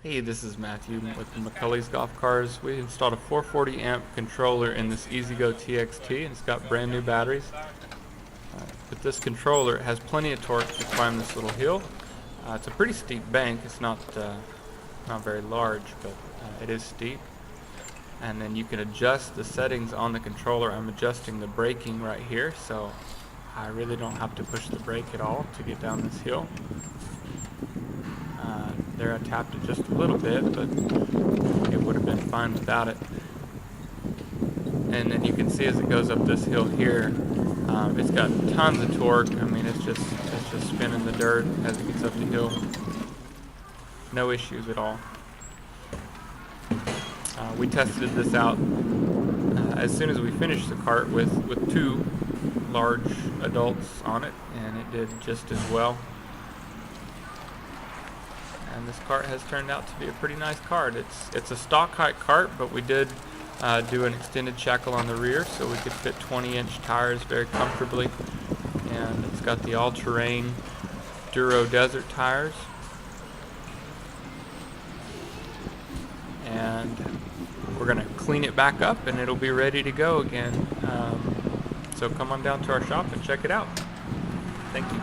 Hey, this is Matthew with McCulley's Golf Cars. We installed a 440 amp controller in this Ezgo TXT, and it's got brand new batteries. With this controller, it has plenty of torque to climb this little hill. It's a pretty steep bank. It's not very large, but it is steep. And then you can adjust the settings on the controller. I'm adjusting the braking right here, so I really don't have to push the brake at all to get down this hill. There I tapped it just a little bit, but it would have been fine without it. And then you can see as it goes up this hill here, it's got tons of torque. I mean, it's just spinning the dirt as it gets up the hill. No issues at all. We tested this out as soon as we finished the cart with two large adults on it, and it did just as well. And this cart has turned out to be a pretty nice cart. It's a stock height cart, but we did do an extended shackle on the rear so we could fit 20-inch tires very comfortably. And it's got the all-terrain Duro desert tires. And we're going to clean it back up and it'll be ready to go again. So come on down to our shop and check it out. Thank you.